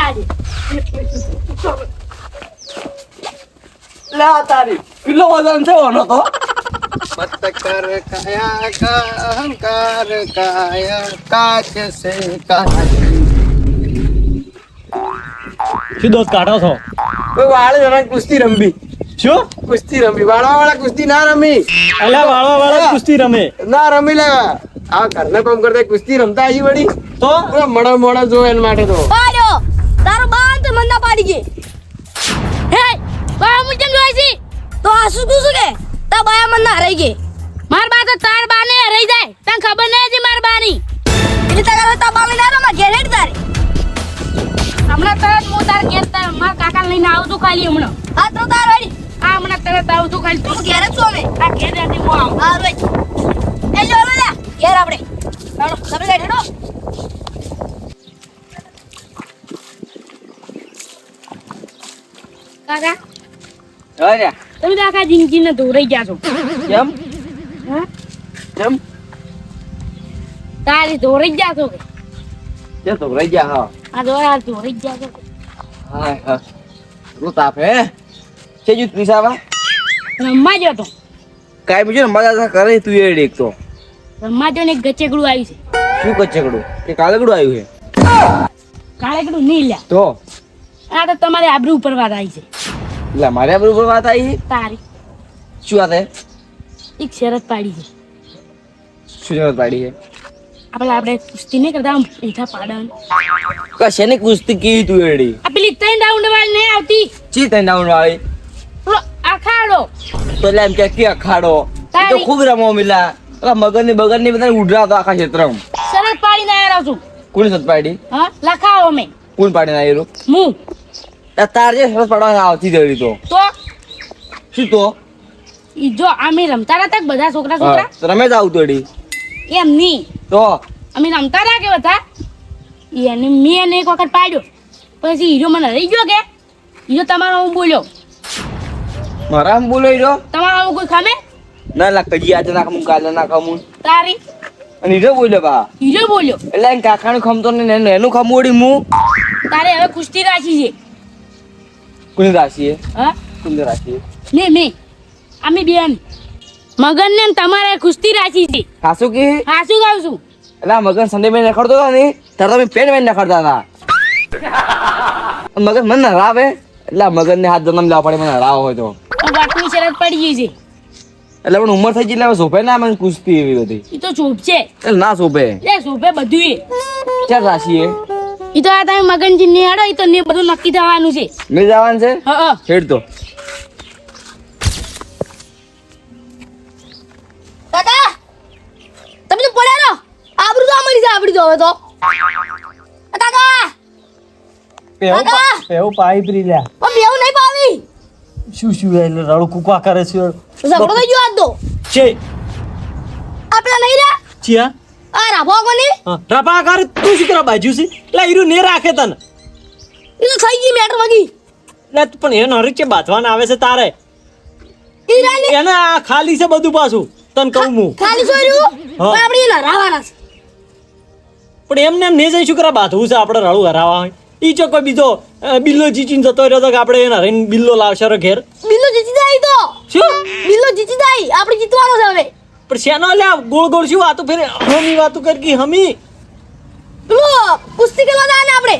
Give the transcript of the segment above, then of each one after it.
આજે લા તારી કિલો વજન છે ઓનો તો मत कर काया का अहंकार काया काच से काया શું દોસ્ત કાઢો છો કોઈ વાળે જણા કુસ્તી રમવી શું કુસ્તી રમવી વાળા કુસ્તી ના રમી અલ્યા વાળવા કુસ્તી રમે ના રમી લે આ ઘરના કામ કરતા કુસ્તી રમતા આવી વળી તો પૂરા મોડા જો એના માટે તો પાડ્યો તારો બાન તો મંદા પાડી ગઈ હે બા હું કેમ જોઈ છી તો આ શું કે તા બાયા મંદા હરાઈ ગઈ માર બા તો તાર બાને હરાઈ જાય તને ખબર નહીં છે માર બાની એટલે તારા તા બાને ના રમા ઘેર હેડ તારે હમણાં તરત હું તાર ઘેર તાર માર કાકા લઈને આવું છું ખાલી હમણાં હા તો તાર રેડી હા હમણાં તરત આવું છું ખાલી તું ઘેર જ છો અમે આ ઘેર રેડી હું આવું હા રેડી એ જો લે ઘેર આપણે ચાલો તમે લઈ હેડો કાકા અરે તમે તો આખા જિંદગીને દોરાઈ ગયા છો કેમ હા કેમ તારી દોરાઈ ગયા છો તે તો રહી ગયા હા આ દોરા દોરાઈ ગયા છો હા હા રૂ તાપ હે છે જુ પીસાવા રમવા જો તો કાઈ બીજું મજા કરે તું એ એક તો રમવા જો ને ગચેગડું આવ્યું છે શું કચકડું કે કાળગડું આવ્યું છે કાળેગડું નહીં લ્યા તો આ તો તમારે આબરૂ ઉપર વાત આવી છે એટલે મારે બરોબર વાત આવી તારી શું વાત હે એક શરત પાડી છે શું જરૂરત પાડી છે આપણે કુસ્તી નહીં કરતા આમ પીઠા પાડવાનું કશેની કુસ્તી કીધી તું એડી આ પેલી 3 રાઉન્ડ વાળી નહીં આવતી ચી તઈ ડાઉન વાળી પેલો અખાડો તો એટલે એમ કે અખાડો એ તો તારી. ખૂબ રમો મિલા પેલા મગરની બગરની બધાને ઉડરાતો આખા ક્ષેત્રમાં શરત પાડીને આવ્યા છું કોની સત પાડી હા લખાવો મેં કોણ પાડીને આવેલું હું તાર જે સરસ પાડવા આવતી જડી તો તો શું તો ઈ જો અમે રમતા હતા બધા છોકરા છોકરા તો રમે જ આવતું એડી એમ નહીં તો અમે રમતા રહ્યા કે બધા એને મેં એને એક વખત પાડ્યો પછી હીરો મને રહી ગયો કે હીરો તમારો હું બોલ્યો મારા આમ બોલાઈ રહ્યો તમારો આવું કોઈ ખામે ના લા કજી આજે નાખ હું કાલે નાખ હું તારી અને હીરો બોલ્યો બા હીરો બોલ્યો એટલે એમ કાકાનું ખમતો ને એનું ખમોડી હું તારે હવે કુસ્તી રાખી છે કોની રાશિએ હા કોની રાશિએ ને મેં અમે બેન મગન ને તમારે કુસ્તી રાખી છે ખાસું કે હા શું કહું છું એટલે આ મગન સંડે મેં નખડતો હતો ને ત્યારે તમે પેન મેં નખડતા હતા મગન મને હરાવે એટલે આ મગન ને હાથ જન્મ લેવા પડે મને હરાવો હોય તો વાતની શરત પડી ગઈ છે એટલે પણ ઉંમર થઈ ગઈ એટલે હવે શોભે ના મને કુસ્તી એવી બધી એ તો ચૂપ છે એટલે ના શોભે એ શોભે બધું એ ચાર રાશિએ ઈ તો આ તમે મગનજી ને હેડો ઈ તો ને બધું નક્કી થવાનું છે મેં જવાનું છે હા હેડ તો કાકા તમે તો પડ્યા રહો આબરૂ તો અમારી છે આપડી તો હવે તો કાકા કાકા એવું પાઇપ રી લ્યા ઓ બેવ નહીં પાવી શું એટલે રડું કુકા કરે છે ઝઘડો થઈ ગયો આજ તો છે આપલા નહીં રે ચિયા આ રાભો કોની રપા કરે તું શું કરવા બાજુ છે એટલે હીરું ને રાખે તને ઈ તો થઈ ગઈ મેટર વગી એટલે તું પણ એને હરીક છે બાંધવાના આવે છે તારે ઈ રાની એને આ ખાલી છે બધું પાછું તને કહું હું ખાલી સોર્યું હા. પણ આપણે એના રાવાના છે પણ એમને એમ નહીં જઈ શું કરવા બાંધવું છે આપણે રળું હરાવા હોય ઈ જો કોઈ બીજો બિલ્લો જીચીને જતો રહ્યો તો કે આપણે એને હરીને બિલ્લો લાવશે રે ઘેર બિલ્લો જીતી જાય તો શું બિલ્લો જીતી જાય આપણે જીતવાનો છે હવે પણ શેનો લ્યા ગોળ ગોળ શું વાતું ફેરે હમી વાતું કરી હમી પેલો કુસ્તી ખેલવા જાય ને આપણે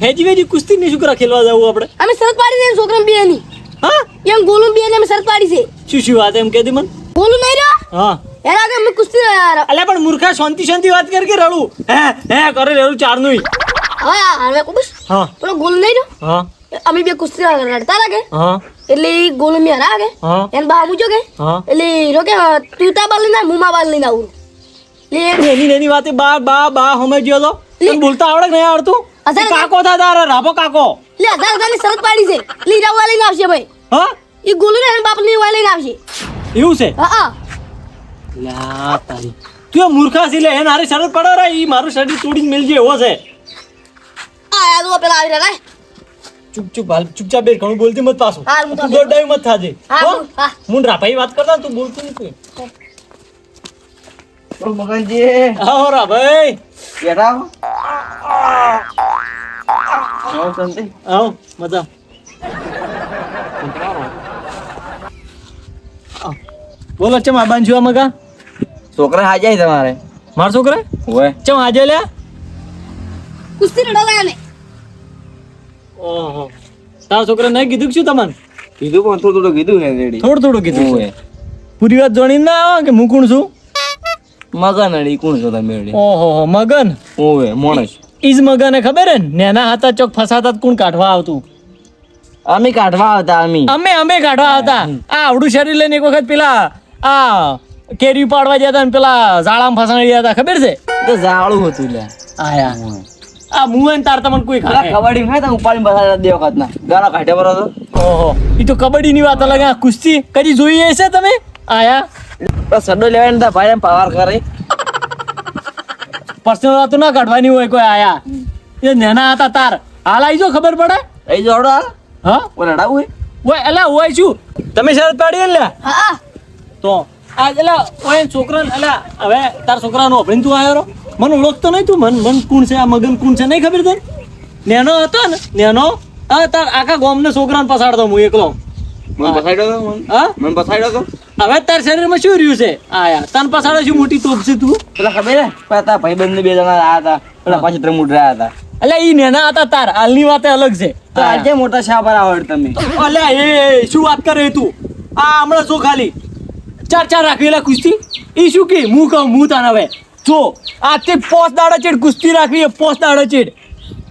હેજી વેજી કુસ્તી ને શું કરવા ખેલવા જવું આપણે અમે શરત પાડી છે છોકરા બે ની હા એમ ગોલું બે ને અમે શરત પાડી છે શું વાત એમ કહેતી મને ગોલું નહીં રહ્યો હા એના આગળ અમે કુસ્તી અલ્યા પણ મૂર્ખા શાંતિ વાત કર કે રડું હે કરે રેડું ચારનું હવે કુબસ હા પેલો ગોલું નહીં રહ્યો હા અમે બે કુસ્તી લડતા લાગે હા એટલે ઈ ગોલું મેં હરાવે હા એને બા મૂજો કે હા એટલે હીરો કે તું તા બાલ લઈને આવ, હું મા બાલ લઈને આવું એટલે એની વાતે બા સમજ્યો તો તને બોલતા આવડે કે નહીં આવડતું અસર ઈ કાકો થા તારા રાભો કાકો એટલે 1000 ની શરત પાડી છે એટલે હીરા વાળ લઈને આવશે ભાઈ હા ઈ ગોલું ને એના બાપ ની વાળ લઈને આવશે એવું છે હા લા તારી તું એ મૂર્ખા છે લે એને હારે શરત પડો રે ઈ મારું શરીર તોડીને મેલજે એવો છે આ તો પેલા આવી રહ્યા ચૂપચાપ બેર ઘણું બોલતી મત પાછું હા, હું તો તું દોડાવી મત થાજે હા, હો? હા. મુંડ રાભાઈ વાત કરતા તું બોલતું નથી મગનજી આવો રાભાઈ બેઠા આવો શાંતિ આવો મજા બોલો ચમ આ બાંધ્યું આ મગા છોકરા હાજર તમારે મારા છોકરા હોય ચમ આજે લ્યા કુસ્તી રડો ને ઓહો તારા છોકરા નહીં કીધું કે શું તમને કીધું પણ થોડું કીધું ને રેડી થોડું કીધું હોય પૂરી વાત જોડી ના આવો કે હું કોણ છું મગન અડી કોણ છો તમે રેડી ઓહો મગન ઓય મોણસ ઈજ મગને ખબર હે ને નેના હાથા ચોક ફસાતા તો કોણ કાઢવા આવતું અમે કાઢવા હતા અમે કાઢવા આવતા આ આવડું શરીર લઈને એક વખત પેલા આ કેરી પાડવા ગયા હતા ને પેલા ઝાડામાં ફસાણી ગયા હતા ખબર છે તો જાળું હતું લે આયા આ મુંહ તાર તમને કોઈ ખાય કબડ્ડી ખાય તો ઉપાડી બસાડા દે વખત ના ગાળા કાઢે બરો તો ઓહો ઈ તો કબડ્ડી ની વાત અલગ આ કુસ્તી કદી જોઈ હશે તમે આયા બસ સડો લેવાય ને ભાઈ એમ પાવર કરે પર્સનલ વાતો ના કાઢવાની હોય કોઈ આયા એ નેના હતા તાર હાલ આવી જો ખબર પડે એ જોડો હા ઓ લડાવું ઓય એલા ઓય શું તમે શરત પાડી ને લે હા તો આ એલા ઓય છોકરા એલા હવે તાર છોકરાનો અભિન તું આવ્યો મને ઓળખતો નહીં તું મન કોણ છે આ મગન કોણ છે નહીં ખબર તને નેનો હતો ને નેનો હા તાર આખા ગામને છોકરાને પસાડતો હું એકલો મને બસાડ્યો તો હા મને બસાડ્યો તો હવે તાર શરીરમાં શું રહ્યું છે આયા તને પસાડો શું મોટી તોપ છે તું પેલા ખબર હે પેલા ભાઈ બંધ બે જણા આયા હતા પેલા પાછી ત્રણ રહ્યા હતા એટલે ઈ નેના હતા તાર હાલની વાત અલગ છે તો આજે મોટા શાબર આવડ તમે અલે એ શું વાત કરે તું આ હમણાં જો ખાલી ચાર રાખેલા કુસ્તી ઈ શું કે હું કહું હું તને હવે જો આજથી પોસ દાડા ચેડ કુસ્તી રાખવી એ પોસ દાડા ચેડ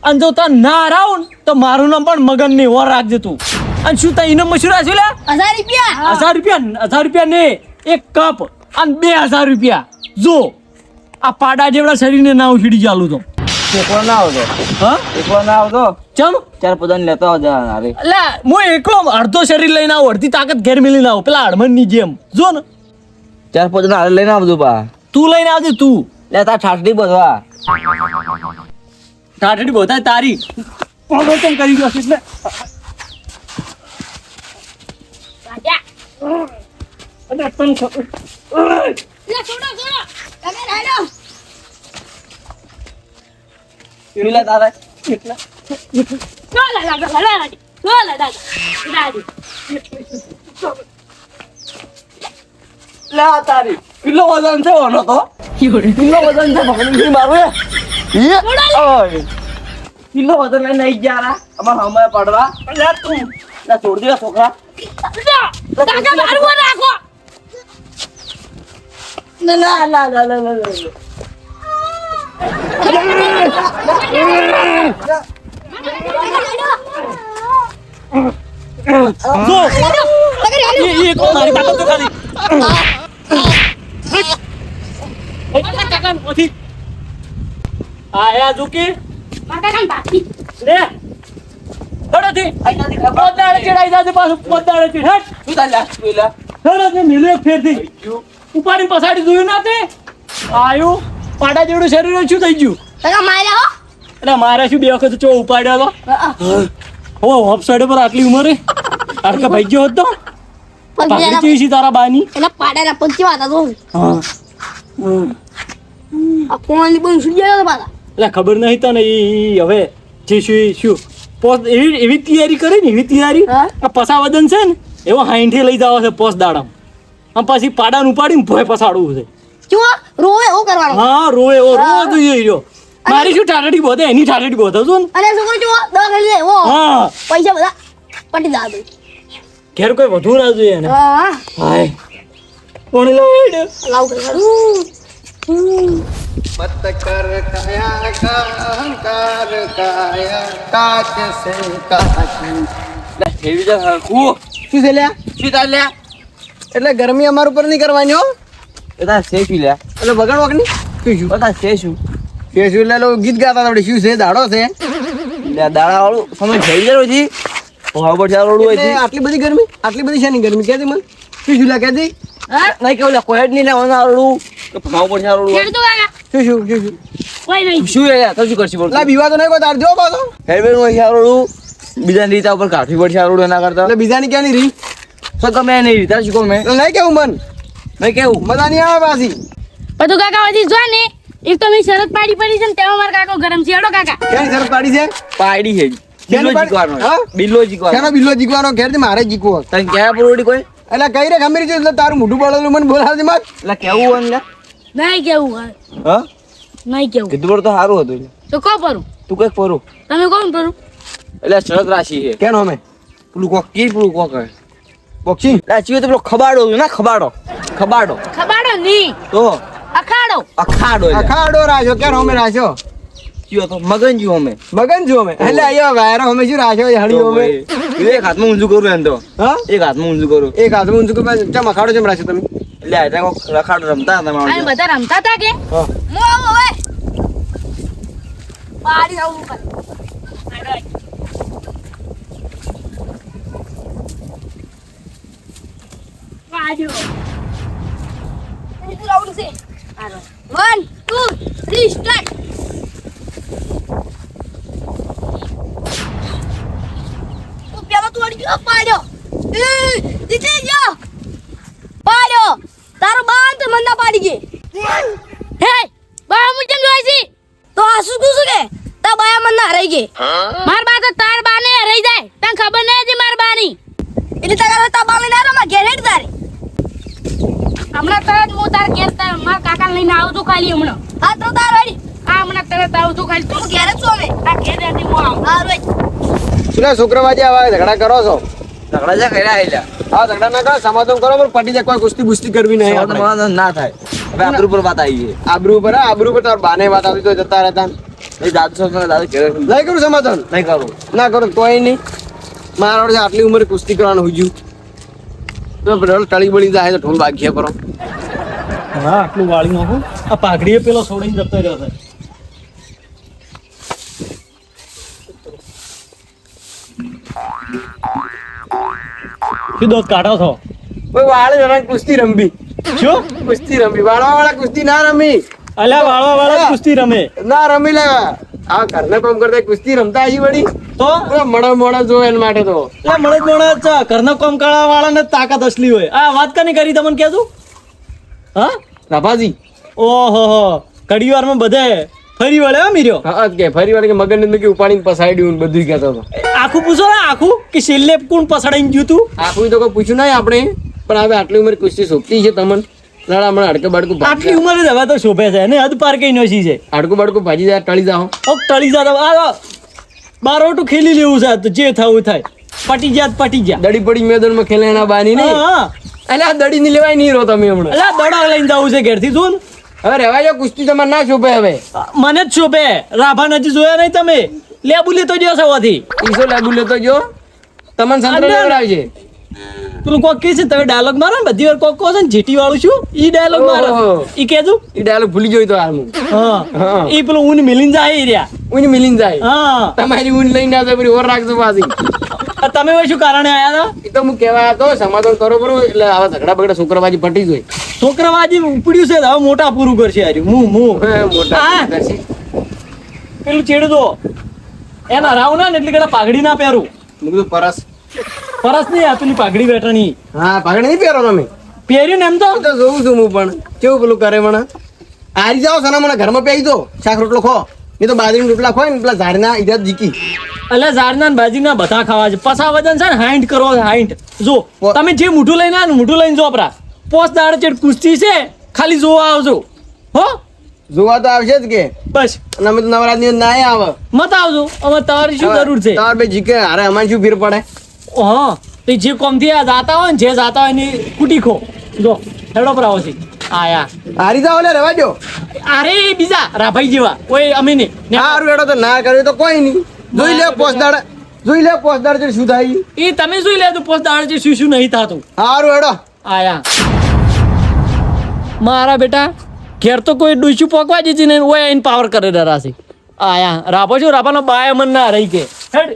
અને જો તને ના હરાવ ને તો મારું નામ પણ મગન ની ઓર રાખજે તું અને શું તા ઇનામ મશૂર આશું લે 1000 રૂપિયા 1000 રૂપિયા ને એક કપ અને 2000 રૂપિયા જો આ પાડા જેવડા શરીરને ના ઉછીડી ચાલુ તો એકલો ના આવતો હા એકલો ના આવતો ચમ ચાર પદાન લેતો આવજો અરે એટલે હું એકલો અડધો શરીર લઈને આવું અડધી તાકાત ઘેર મેલીને આવું પેલા હડમન ની જેમ જો ને ચાર પદાન હારે લઈને આવજો બા તું લઈને આવજે તું લે તાર ઠાઠડી બધવા ટાટડી બોધાય તારી પ્રમોશન કરી ગયો છે એટલે રાજા અને તને ખબર લે છોડો તમે રાડો પીલા તારે એટલા ચોલા રાડી લે આ તારી કિલો વજન છે ઓનો તો કિલો વજન છે ભગવાન મારું એ ઓય કિલો વજન લઈને નહીં જારા અમાર હમે પડવા લે તું લે છોડ દે છોકરા કાકા મારવો રાખો ના જો એ કો મારી બાતો તો ખાલી કાકા ઓથી આયા જોકે લે હડોથી પોતાડે ચડાઈ જાજે પાછું પોતાડે ચડ હટ તું તાર લાસ્ટ પેલા હડોથી મિલે ફેરથી ઉપાડી પસાડી જોયું ના તે આયુ પાડા જેવડું શરીર શું થઈ ગયું કાકા માર્યા હો એટલે મારે શું બે વખત ચો ઉપાડ્યો હતો હો હોપ સાઈડ પર આટલી ઉંમરે આટલા ભાઈ ગયો હતો પાઘડી ચીવી છે તારા બાની એના પાડાના પંચી વાતા તો હા આ કોણની બન સુઈ ગયો પાછા એટલે ખબર નહીં તને ઈ હવે જે શું પોસ એવી તૈયારી કરી ને એવી તૈયારી હા? આ પસાવદન છે ને એવો હાઈઠે લઈ જવા છે પોસ દાડામ આમ પછી પાડાને ઉપાડીને ભોય પસાડવું છે જો રોવે ઓ કરવાનો હા રોવે એવો રોવો જોઈએ રહ્યો મારી શું ઠાઠડી બોધે એની ઠાઠડી બોધો છો ને અને છોકરો જો દવા કરી દે ઓ હા પૈસા બધા પટી દા દે ઘેર કોઈ વધુ ના જોઈએ એને હા હાય કોણ લાઈડ લાવ કરવાનું मत कर काया का अहंकार काया काच से काच લે હેવી જા હરખું શું છે લ્યા શું તાર લે એટલે ગરમી અમાર ઉપર નહીં કરવાની હો એ તાર છે શું લે એટલે બગાડ વાકની શું તાર છે શું કે શું લે લો ગીત ગાતા આપણે શું છે દાડો છે લે દાડા વાળું સમય થઈ જાય છે ઓહા પર ચારોડું હોય એટલે છે આટલી બધી ગરમી આટલી બધી શાની ગરમી કે દે મને શું લે કે દે હા નહીં કેવું લે કોઈ જ નહીં લેવાનું આરોડું કે ભાવ પર ચારોડું હોય ખેડ તો કાકા શું કોઈ નહીં શું યાર તો શું કરશી બોલ લા બીવા તો નહીં કોઈ તાર જો પાછો હેડવેર હોય ચારોડું બીજાની રીત ઉપર કાઠી પર ચારોડું એના કરતા એટલે બીજાની ક્યાંની રીત તો ગમે નહીં રીત શું કહું મેં એટલે નહીં કેવું મન નહીં કેવું મજા નહીં આવે પાછી બધું કાકા હજી જો ને એક તો મેં શરત પાડી પડી છે ને તેમાં મારા કાકો ગરમ છે હેડો કાકા ક્યાંની શરત પાડી છે પાયડી છે બિલ્લો જીકવાનો હા? બિલ્લો જીકવાનો શેનો બિલ્લો જીકવાનો ઘેરથી મારે જીકવો તને ક્યાં પૂરોડી કોઈ એટલે કઈ રે ગમે રીતે એટલે તારું મોઢું બળેલું મને બોલાવજે મત એટલે કેવું હોય ને નહીં કેવું હોય હા નહીં કેવું કીધું પર તો સારું હતું તો કો પરું તું કઈક પરો તમે કોણ પરું એટલે સડક રાશિ છે કેનો અમે પેલું કોક કી પેલું કોક હે બોક્સિંગ રાશિ તો પેલો ખબાડો હોય ને ખબાડો ખબાડો નહીં તો અખાડો અખાડો એટલે અખાડો રાખ્યો કેનો અમે રાખ્યો કયો તો મગન જ્યું અમે મગન જો અમે એટલે અહીંયા વાયરો અમે શું રાખ્યો હળીઓ અમે એક હાથમાં ઊંધું કરું એમ તો હા એક હાથમાં ઊંધું કરું એક હાથમાં ઊંચું કે ચમ અખાડો ચમ રાખ્યો તમે એટલે આ ત્યાં કોક રખાડો રમતા હતા અને માણસો. બધા રમતા હતા કે હા હું આવું હવે પાડી આવું કર પાડ્યો હું આવું છે 1 2 3 સ્ટાર્ટ તું પેલો તું અડી ગયો પાડ્યો જીતી ગયો પાડ્યો તારો બાંધ મને ના પાડી ગઈ હે બાયા હું કેમ જોઈ છી તો આ શું કે તા બાયા મને ના હરાઈ ગઈ માર બા તો તાર બાને હરાઈ જાય તને ખબર નહીં હતી માર બાની એટલે તારા તા બાને ના રમા ઘેર હેડ તારે હમણાં તરત હું તાર ઘેર તાર માર કાકા લઈને આવું છું ખાલી હમણાં હા તો તાર રેડી હા હમણાં તરત આવું છું ખાલી તું ઘેર જ છો અમે આ ઘેર રેડી હું આવું હા રોઈ શું શુક્રવારે આવા ઝઘડા કરો છો ઝઘડા જા કર્યા આયલા હા ઝઘડા ના કરો સમાધાન કરો પણ પટી જાય કોઈ કુસ્તી બુસ્તી કરવી નહીં આપણે. સમાધાન ના થાય હવે આબરૂ પર વાત આવી છે આબરૂ પર હા, આબરૂ પર તાર બાને વાત આવતી તો જતા રહેતા એ દાદુ છો દાદુ ઘરે નહીં કરું સમાધાન નહીં કરું ના કરું કોઈ નહીં મારા વડે આટલી ઉંમરે કુસ્તી કરવાનું હુજ્યું તો ઢોલ ટળી બળી જાય તો ઢોલ ભાગ્ય કરો હા આટલું વાળી નાખું આ પાઘડીએ પેલો છોડીને જતો રહ્યો છે શું દોત કાઢો છો કોઈ વાળે જરા કુસ્તી રમવી શું કુસ્તી રમવી વાળવા વાળા કુસ્તી ના રમી અલ્યા વાળવા વાળા કુસ્તી રમે ના રમી લે આ ઘરના કામ કરતા કુસ્તી રમતા આવી વળી તો મોડા મોડા જો એના માટે તો એટલે મળે છે ઘરના કામ કરવા વાળાને તાકાત અસલી હોય આ વાત કની કરી તમને કહેતું હા રાભાજી ઓહો હો ઘડી વારમાં બધે ફરી વળે હો મીર્યો હા જ કે ફરી વાર કે મગન ને કે ઉપાડીને પસાડ્યું ને બધું કહેતો હતો આખું પૂછો ને આખું કે છેલ્લે કોણ પસડાઈને ગયું તું આખું તો કોઈ પૂછ્યું નહીં આપણે પણ હવે આટલી ઉંમર કુસ્તી સોંપતી છે તમને લડા હમણાં હડકે બાડકું આટલી ઉંમરે જ હવે તો શોભે છે ને હદ પાર કઈ નોશી છે હડકું બાડકું ભાજી જાય ટળી જાઓ ઓ ટળી જતા આ બારોટું ખેલી લેવું છે તો જે થવું થાય પટી જાત પટી જા દડી પડી મેદાનમાં ખેલે એના બાની નહીં હા એટલે આ દડી ની લેવાય નહીં રહો તમે હમણાં અલા દડા લઈને જવું છે ઘેરથી શું હવે રહેવા જાઓ કુસ્તી તમારે ના શોભે હવે મને જ શોભે રાભા નથી જોયા નહીં તમે લેબુ લેતો જો સવાથી ઈસો લાગુ લેતો જો તમને સંતરા અંદર. લેવડાવજે પેલું કોક કે છે તમે ડાયલોગ મારો ને બધી વાર કોક કહો છો ને જીટી વાળું છું ઈ ડાયલોગ મારો ઓહો. ઈ કેજું એ ડાયલોગ ભૂલી જોઈ તો હાલ હું હા હા. ઈ પેલું ઊન મિલીને જાય ઈ રહ્યા ઊંઘ મિલીને જાય હા તમારી ઊંઘ લઈને ના જાય ઓર રાખજો પાછી આ તમે હવે શું કારણે આયા હતા એ તો હું કહેવા હતો સમાધાન કરો બરોબર એટલે આવા ઝઘડા બગડા શુક્રવાજી પટી જોઈ છોકરાવાજી ઉપડ્યું છે હવે મોટા પૂરું કરશે હારી હું મોટા હા. કરશી. પેલું ચેડું દો એના રાવ ના ને એટલે કદાચ પાઘડી ના પહેરું મેં કીધું પરસ પરસ નહીં આ પેલી પાઘડી બેઠાની હા પાઘડી નહીં પહેરો તમે પહેર્યું ને એમ તો એ તો જોઉં છું હું પણ કેવું પેલું કરે મને હારી જાઓ સના મને ઘરમાં પહેરી દો શાક રોટલો ખો નહીં તો બાજરીના રોટલા ખોય ને પેલા ઝાડના ઈજાદ જીકી એટલે ઝાડના ને બાજીના બધા ખાવા છે પછા વજન છે ને 60 કરો 60 જો તમે જે મોઢું લઈને આવ્યા ને મોઢું લઈને જો આપરા પોસ દાડે ચેડ કુસ્તી છે ખાલી જોવા આવજો હો જોવા તો આવશે જ કે બસ અને અમે તો નવરાત્રી ના આવે મત આવજો હવે તમારી શું જરૂર છે તમારે ભાઈ જીકે અરે અમારે શું ફીર પડે હા તો જે કોમથી આ જાતા હોય ને જે જાતા હોય એની કુટી ખો જો હેડો પર આવો છે આયા હારી જાઓ લે રહેવા દો અરે એ બીજા રાભાઈ જેવા ઓય અમે ને સારું એડો તો ના કર્યું તો કોઈ નહીં જોઈ લે પોસ્ટ દાડે શું થાય એ તમે જોઈ લેજો પોસ દાડે જે શું શું નહીં થતું સારું એડો આયા મારા બેટા ઘેર તો કોઈ ડૂચું પોકવા જ નહીં ઓય એને પાવર કરે ડરાશે આયા રાભો છું રાભાનો બાય મન ના રહી કે હેડ